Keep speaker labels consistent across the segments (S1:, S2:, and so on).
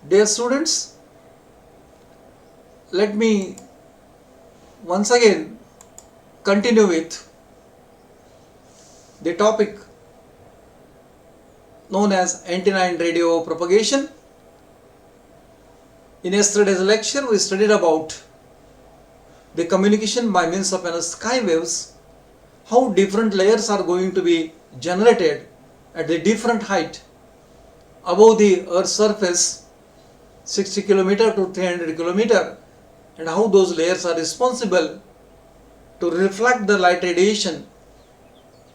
S1: Dear students, let me once again continue with the topic known as antenna and radio propagation. In yesterday's lecture, we studied about the communication by means of sky waves, how different layers are going to be generated at the different height above the Earth's surface, 60 km to 300 km, and how those layers are responsible to reflect the light radiation,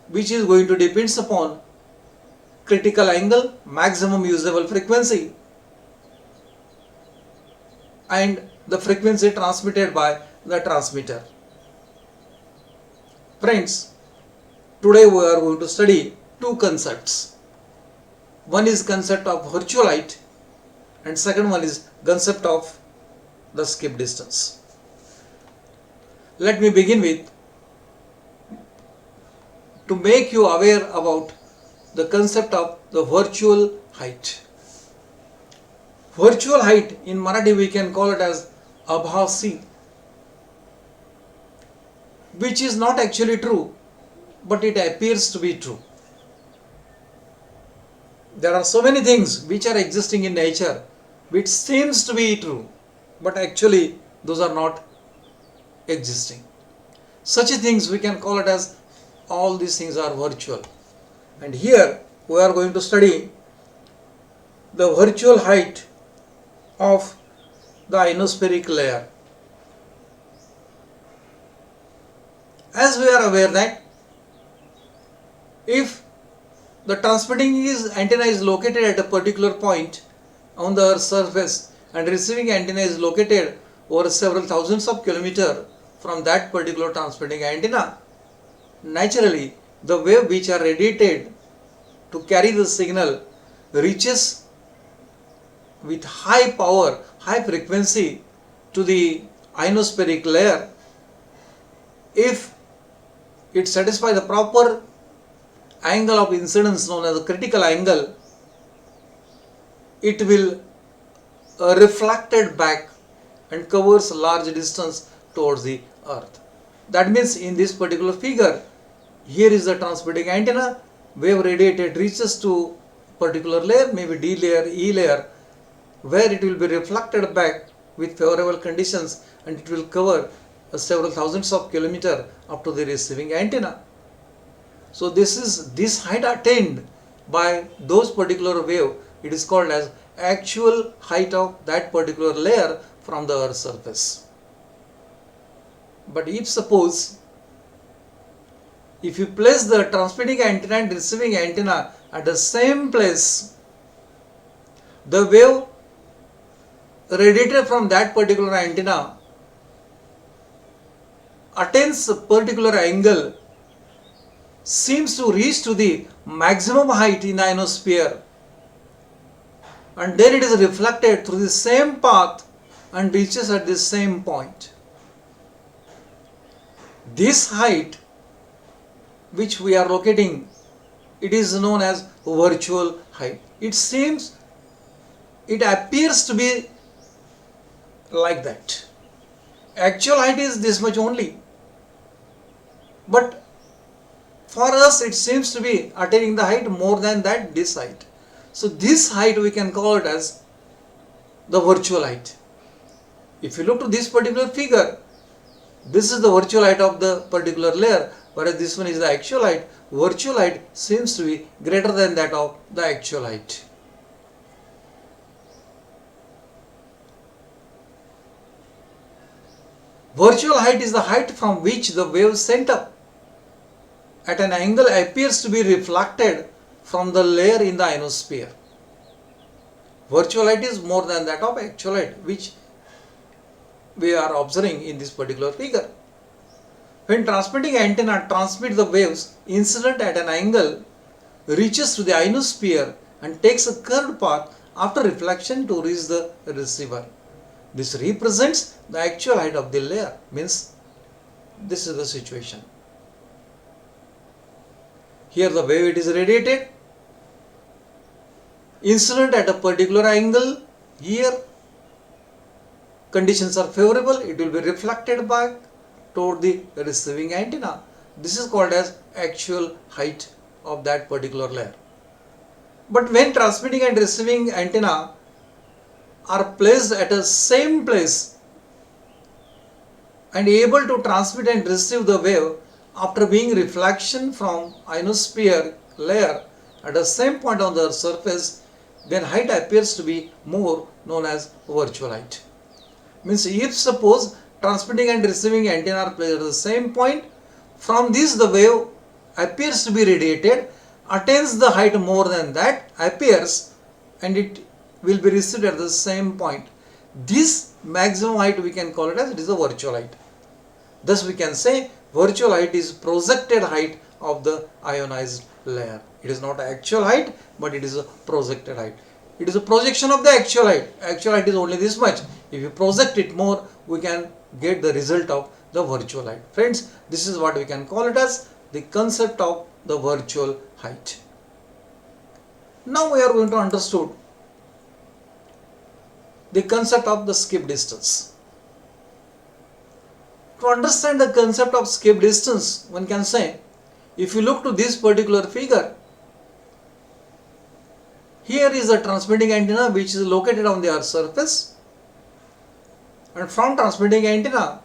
S1: which is going to depend upon critical angle, maximum usable frequency, and the frequency transmitted by the transmitter. Friends, today we are going to study two concepts. One is concept of virtual height and second one is concept of the skip distance. Let me begin with to make you aware about the concept of the virtual height. Virtual height in Marathi we can call it as abhasi, which is not actually true, but it appears to be true. There are so many things which are existing in nature which seems to be true, but actually those are not existing. Such things we can call it as all these things are virtual. And here we are going to study the virtual height of the ionospheric layer. As we are aware that if the transmitting antenna is located at a particular point on the Earth's surface and receiving antenna is located over several thousands of kilometers from that particular transmitting antenna, naturally the wave which are radiated to carry the signal reaches with high power, high frequency to the ionospheric layer. If it satisfies the proper angle of incidence known as the critical angle, it will reflected back and covers large distance towards the Earth. That means in this particular figure, here is the transmitting antenna, wave radiated reaches to particular layer, maybe D layer, E layer, where it will be reflected back with favorable conditions and it will cover several thousands of kilometers up to the receiving antenna. So this height attained by those particular wave, it is called as actual height of that particular layer from the Earth's surface. But if you place the transmitting antenna and receiving antenna at the same place, the wave radiated from that particular antenna attains a particular angle, seems to reach to the maximum height in the ionosphere, and then it is reflected through the same path and reaches at the same point. This height which we are locating, it is known as virtual height. It appears to be like that. Actual height is this much only, but for us it seems to be attaining the height more than that, this height. So this height we can call it as the virtual height. If you look to this particular figure, this is the virtual height of the particular layer, whereas this one is the actual height. Virtual height seems to be greater than that of the actual height. Virtual height is the height from which the wave sent up at an angle appears to be reflected from the layer in the ionosphere. Virtual height is more than that of actual height, which we are observing in this particular figure. When transmitting antenna transmits the waves incident at an angle, reaches to the ionosphere and takes a curved path after reflection to reach the receiver. This represents the actual height of the layer, means this is the situation. Here the wave it is radiated, incident at a particular angle, Here conditions are favorable, it will be reflected back toward the receiving antenna. This is called as actual height of that particular layer. But when transmitting and receiving antenna are placed at the same place and able to transmit and receive the wave after being reflection from ionosphere layer at the same point on the surface, then height appears to be more, known as virtual height. Means if suppose transmitting and receiving antenna are placed at the same point, from this the wave appears to be radiated, attains the height more than that, appears, and it will be received at the same point. This maximum height we can call it as it is a virtual height. Thus we can say virtual height is projected height of the ionized layer. It is not actual height, but it is a projected height. It is a projection of the actual height. Actual height is only this much. If you project it more, we can get the result of the virtual height. Friends, this is what we can call it as the concept of the virtual height. Now we are going to understand the concept of the skip distance. To understand the concept of skip distance, one can say, if you look to this particular figure, here is a transmitting antenna which is located on the Earth's surface, and from transmitting antenna,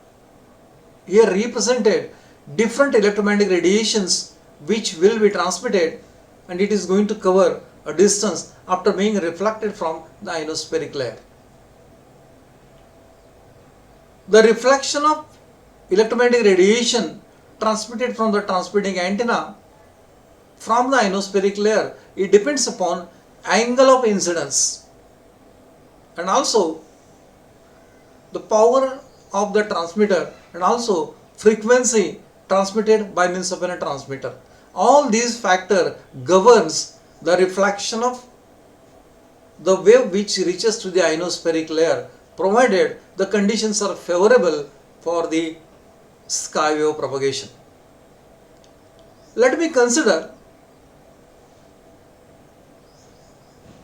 S1: here represented different electromagnetic radiations which will be transmitted, and it is going to cover a distance after being reflected from the ionospheric layer. The reflection of electromagnetic radiation transmitted from the transmitting antenna from the ionospheric layer, it depends upon angle of incidence and also the power of the transmitter and also frequency transmitted by means of a transmitter. All these factors governs the reflection of the wave which reaches to the ionospheric layer, provided the conditions are favorable for the sky wave propagation. Let me consider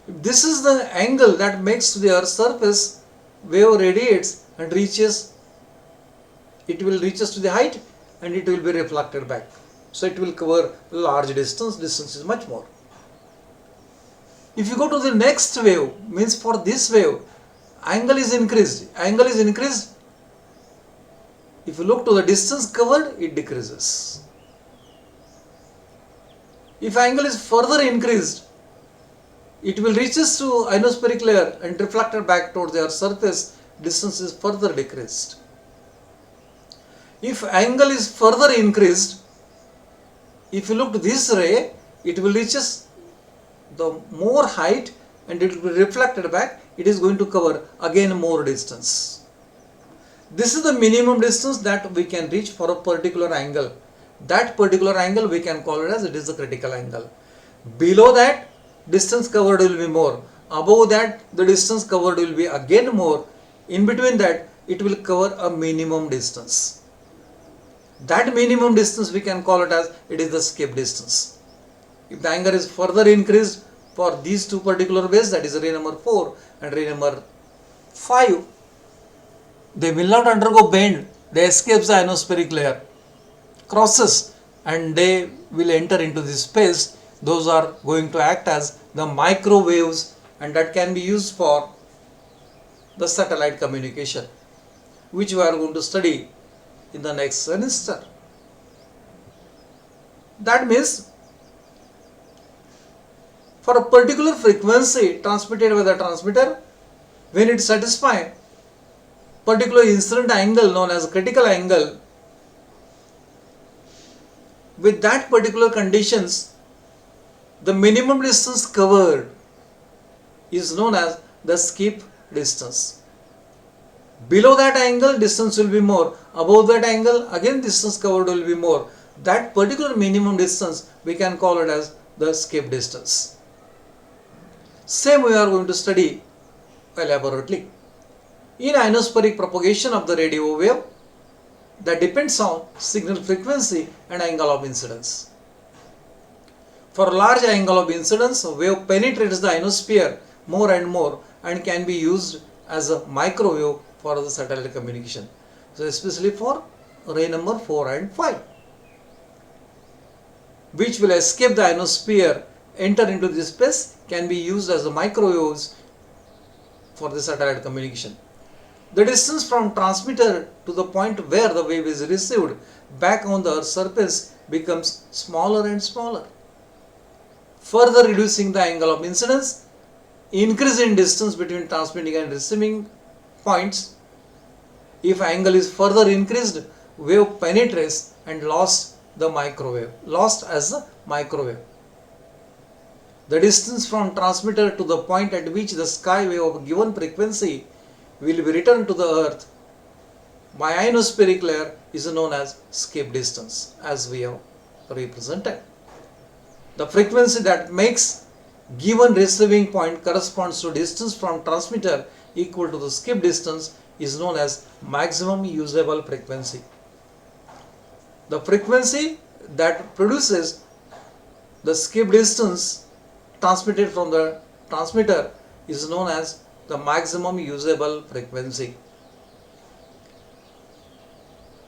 S1: if this is the angle that makes to the Earth's surface, wave radiates and reaches, it will reaches to the height and it will be reflected back. So it will cover large distance is much more. If you go to the next wave, means for this wave, angle is increased. If you look to the distance covered, it decreases. If angle is further increased, it will reaches to ionospheric layer and reflected back towards the Earth's surface, distance is further decreased. If angle is further increased, if you look to this ray, it will reaches the more height and it will be reflected back, it is going to cover again more distance. This is the minimum distance that we can reach for a particular angle. That particular angle we can call it as it is the critical angle. Below that, distance covered will be more. Above that, the distance covered will be again more. In between that, it will cover a minimum distance. That minimum distance we can call it as it is the skip distance. If the angle is further increased for these two particular waves, that is ray number 4 and ray number 5, they will not undergo bend, they escape the ionospheric layer, crosses, and they will enter into this space. Those are going to act as the microwaves, and that can be used for the satellite communication, which we are going to study in the next semester. That means for a particular frequency transmitted by the transmitter, when it satisfies particular incident angle known as critical angle, with that particular conditions, the minimum distance covered is known as the skip distance. Below that angle, distance will be more. Above that angle, again distance covered will be more. That particular minimum distance we can call it as the skip distance. Same we are going to study elaborately. In ionospheric propagation of the radio wave, that depends on signal frequency and angle of incidence. For large angle of incidence, a wave penetrates the ionosphere more and more and can be used as a microwave for the satellite communication. So especially for ray number 4 and 5, which will escape the ionosphere, enter into this space, can be used as a microwaves for the satellite communication. The distance from transmitter to the point where the wave is received back on the Earth's surface becomes smaller and smaller, further reducing the angle of incidence. Increase in distance between transmitting and receiving points. If angle is further increased, wave penetrates and lost as a microwave. The distance from transmitter to the point at which the sky wave of a given frequency will be returned to the Earth by ionospheric layer is known as escape distance, as we have represented. The frequency that makes given receiving point corresponds to distance from transmitter equal to the escape distance is known as maximum usable frequency. The frequency that produces the escape distance transmitted from the transmitter is known as the maximum usable frequency.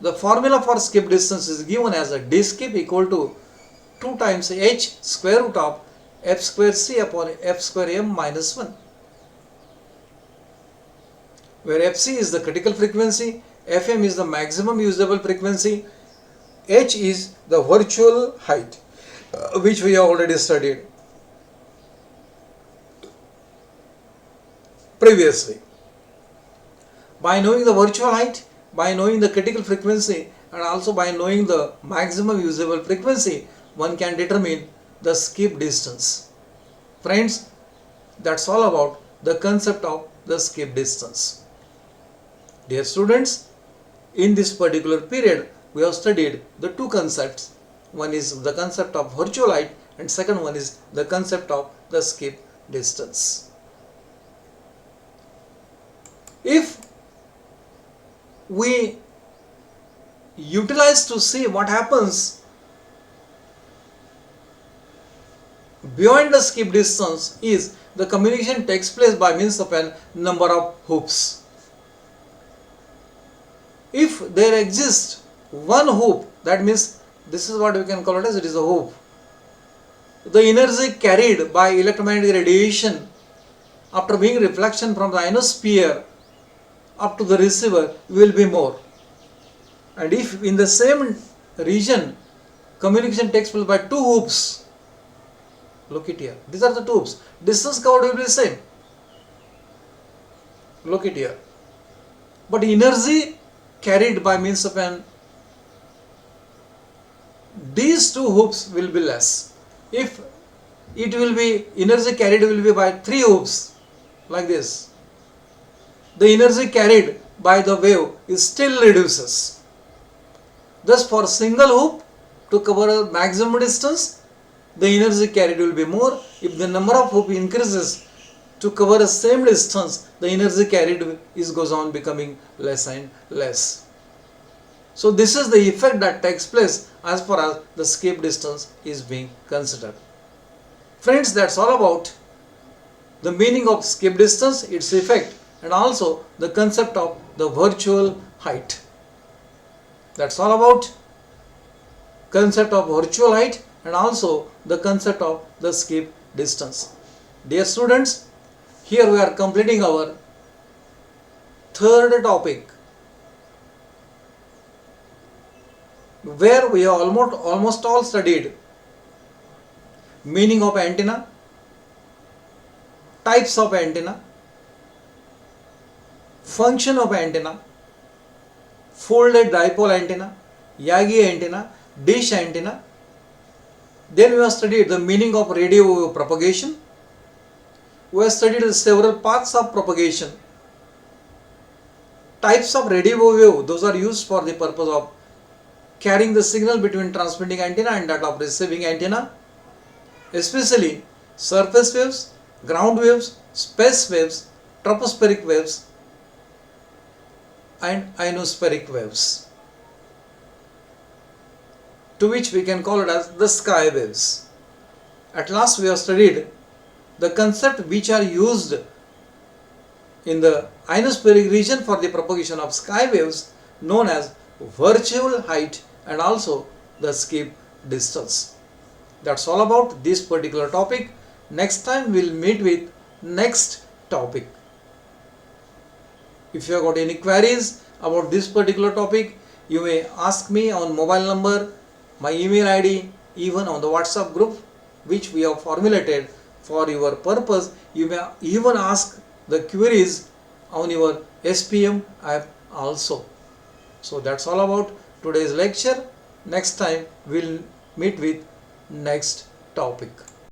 S1: The formula for escape distance is given as a d escape equal to 2 times h square root of f square c upon f square m minus 1, where fc is the critical frequency, fm is the maximum usable frequency, h is the virtual height, which we have already studied previously. By knowing the virtual height, by knowing the critical frequency, and also by knowing the maximum usable frequency, one can determine the escape distance. Friends, that's all about the concept of the escape distance. Dear students, in this particular period, we have studied the two concepts. One is the concept of virtual height and second one is the concept of the escape distance. If we utilize to see what happens beyond the escape distance, is the communication takes place by means of a number of hoops. If there exists one hoop, that means this is what we can call it as it is a hoop. The energy carried by electromagnetic radiation after being reflection from the ionosphere up to the receiver will be more. And if in the same region communication takes place by two hoops, look it here, these are the two hoops, distance covered will be the same. Look it here. But energy carried by means of these two hoops will be less. If it will be energy carried will be by three hoops like this, the energy carried by the wave is still reduces. Thus for single hoop to cover a maximum distance, the energy carried will be more. If the number of hoop increases to cover the same distance, the energy carried goes on becoming less and less. So this is the effect that takes place as far as the escape distance is being considered. Friends, that's all about the meaning of escape distance, its effect, and also the concept of the virtual height. That's all about concept of virtual height and also the concept of the escape distance. Dear students, here we are completing our third topic, where we have almost all studied meaning of antenna, types of antenna, function of antenna, folded dipole antenna, Yagi antenna, dish antenna. Then we have studied the meaning of radio wave propagation. We have studied several paths of propagation. Types of radio wave, those are used for the purpose of carrying the signal between transmitting antenna and that of receiving antenna, especially surface waves, ground waves, space waves, tropospheric waves and ionospheric waves, to which we can call it as the sky waves. At last we have studied the concept which are used in the ionospheric region for the propagation of sky waves known as virtual height and also the skip distance. That's all about this particular topic. Next time we'll meet with next topic. If you have got any queries about this particular topic, you may ask me on mobile number, my email ID, even on the WhatsApp group which we have formulated for your purpose. You may even ask the queries on your SPM app also. So that's all about today's lecture. Next time we'll meet with next topic.